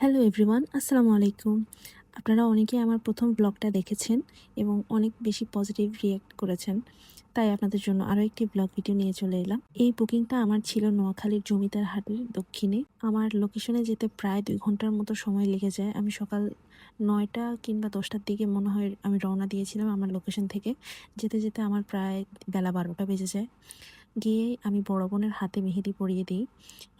Hello everyone, আসসালামু আলাইকুম। আপনারা অনেকেই আমার প্রথম ব্লগটা দেখেছেন এবং অনেক বেশি পজিটিভ রিয়্যাক্ট করেছেন। তাই আপনাদের জন্য আরও একটি ব্লগ ভিডিও নিয়ে চলে এলাম। এই বুকিংটা আমার ছিল নোয়াখালীর জমিদার হাটের দক্ষিণে। আমার লোকেশনে যেতে প্রায় 2 ঘন্টার মতো সময় লেগে যায়। আমি সকাল 9টা কিংবা 10টার দিকে মনে হয় আমি রওনা দিয়েছিলাম আমার লোকেশন থেকে। যেতে যেতে আমার প্রায় বেলা 12টা বেজে যায়। গিয়েই আমি বড় বোনের হাতে মেহেদি পরিয়ে দিই।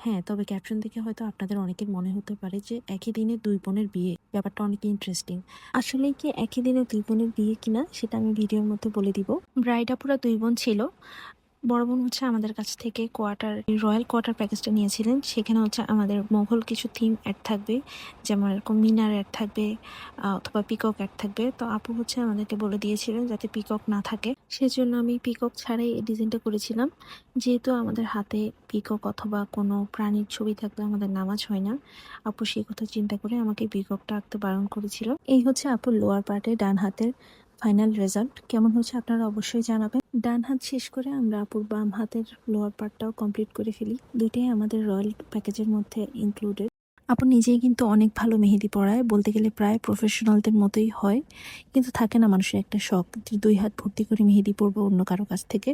হ্যাঁ, তবে ক্যাপশন দেখে হয়তো আপনাদের অনেকের মনে হতে পারে যে একই দিনে 2 বোনের বিয়ে। ব্যাপারটা অনেক ইন্টারেস্টিং। আসলেই কি একই দিনে 2 বোনের বিয়ে কিনা সেটা আমি ভিডিওর মধ্যে বলে দিব। ব্রাইড আপুরা 2 বোন ছিল। বড় বোন হচ্ছে আমাদের কাছ থেকে রয়্যাল কোয়ার্টার প্যাকেজটা নিয়েছিলেন। সেখানে হচ্ছে আমাদের মোগল কিছু থিম অ্যাড থাকবে, যেমন এরকম মিনার অ্যাড থাকবে অথবা পিকক অ্যাড থাকবে। তো আপু হচ্ছে আমাদেরকে বলে দিয়েছিলেন যাতে পিকক না থাকে, সেজন্য আমি পিকক ছাড়াই এই ডিজাইনটা করেছিলাম। যেহেতু আমাদের হাতে পিকক অথবা কোনো প্রাণীর ছবি থাকলে আমাদের নামাজ হয় না, আপু সেই কথা চিন্তা করে আমাকে পিককটা আঁকতে বারণ করেছিল। এই হচ্ছে আপুর লোয়ার পার্টে ডান হাতের ফাইনাল রেজাল্ট। কেমন হচ্ছে আপনারা অবশ্যই জানাবেন। ডান হাত শেষ করে আমরা আপুর বাম হাতের লোয়ার পার্টটাও কমপ্লিট করে ফেলি। দুইটাই আমাদের রয়্যাল প্যাকেজের মধ্যে ইনক্লুডেড। আপু নিজেই কিন্তু অনেক ভালো মেহেদি পড়ায়, বলতে গেলে প্রায় প্রফেশনালদের মতোই হয়। কিন্তু থাকে না মানুষের একটা শখ যে 2 হাত ভর্তি করে মেহেদি পড়বো অন্য কারো কাছ থেকে।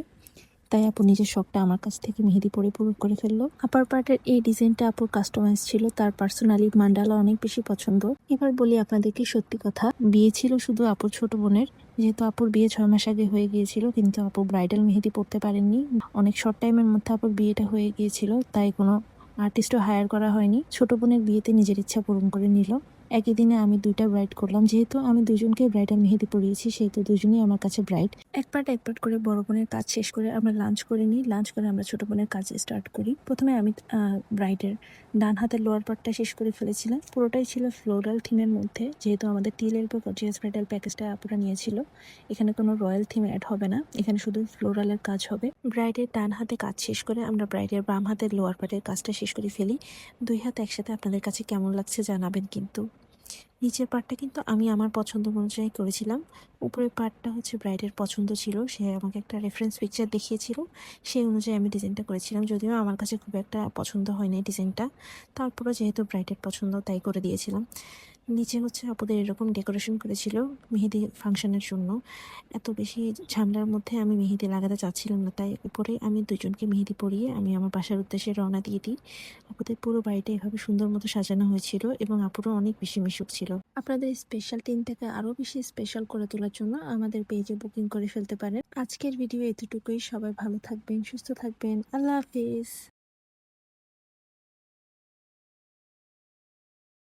তাই আপু নিজের শখটা আমার কাছ থেকে মেহেদি পরে পূরণ করে ফেললো। আপার পার্টের এই ডিজাইনটা আপুর কাস্টমাইজ ছিল, তার পার্সোনালি মান্ডালা অনেক বেশি পছন্দ। এবার বলি আপনাদেরকে সত্যি কথা, বিয়ে ছিল শুধু আপুর ছোট বোনের। যেহেতু আপুর বিয়ে 6 মাস আগে হয়ে গিয়েছিল, কিন্তু আপু ব্রাইডাল মেহেদি পড়তে পারেননি। অনেক শর্ট টাইমের মধ্যে আপুর বিয়েটা হয়ে গিয়েছিল, তাই কোনো আর্টিস্টও হায়ার করা হয়নি। ছোট বোনের বিয়েতে নিজের ইচ্ছা পূরণ করে নিল। একই দিনে আমি 2টা ব্রাইড করলাম। যেহেতু আমি 2জনকে ব্রাইডাল মেহেদি পরিয়েছি, সেহেতু 2জনই আমার কাছে ব্রাইড। এক পার্ট করে বড় বোনের কাজ শেষ করে আমরা লাঞ্চ করে নিই। লাঞ্চ করে আমরা ছোট বোনের কাজ স্টার্ট করি। প্রথমে আমি ব্রাইডের ডান হাতের লোয়ার পার্টটা শেষ করে ফেলেছিলাম। পুরোটাই ছিল ফ্লোরাল থিমের মধ্যে, যেহেতু আমাদের টিলের গর্জিয়াস ব্রাইডাল প্যাকেজটা আপুরা নিয়েছিল। এখানে কোনো রয়্যাল থিম অ্যাড হবে না, এখানে শুধু ফ্লোরালের কাজ হবে। ব্রাইডের ডান হাতে কাজ শেষ করে আমরা ব্রাইডের বাম হাতের লোয়ার পার্টের কাজটা শেষ করে ফেলি। 2 হাত একসাথে আপনাদের কাছে কেমন লাগছে জানাবেন কিন্তু। নিচের পার্টটা কিন্তু আমি আমার পছন্দ অনুযায়ী করেছিলাম। উপরের পার্টটা হচ্ছে ব্রাইডের পছন্দ ছিল, সে আমাকে একটা রেফারেন্স পিকচার দেখিয়েছিল, সেই অনুযায়ী আমি ডিজাইনটা করেছিলাম। যদিও আমার কাছে খুব একটা পছন্দ হয়নি ডিজাইনটা, তারপরে যেহেতু ব্রাইডের পছন্দ তাই করে দিয়েছিলাম। নিচে হচ্ছে আপুদের এরকম ডেকোরেশন করেছিল মেহেদি ফাংশনের জন্য। এত বেশি ঝামেলার মধ্যে আমি মেহেদি লাগাতে চাচ্ছিলাম না, তাই উপরে আমি 2জনকে মেহেদি পরিয়ে আমি আমার বাসার উদ্দেশ্যে রওনা দিয়ে দিই। আপুদের পুরো বাড়িটা এভাবে সুন্দর মতো সাজানো হয়েছিল এবং আপুরও অনেক বেশি মিশুক ছিল। আপনাদের স্পেশাল দিনটাকে আরও বেশি স্পেশাল করে তোলার জন্য আমাদের পেজে বুকিং করে ফেলতে পারেন। আজকের ভিডিও এতটুকুই। সবাই ভালো থাকবেন, সুস্থ থাকবেন। আল্লাহ হাফিজ।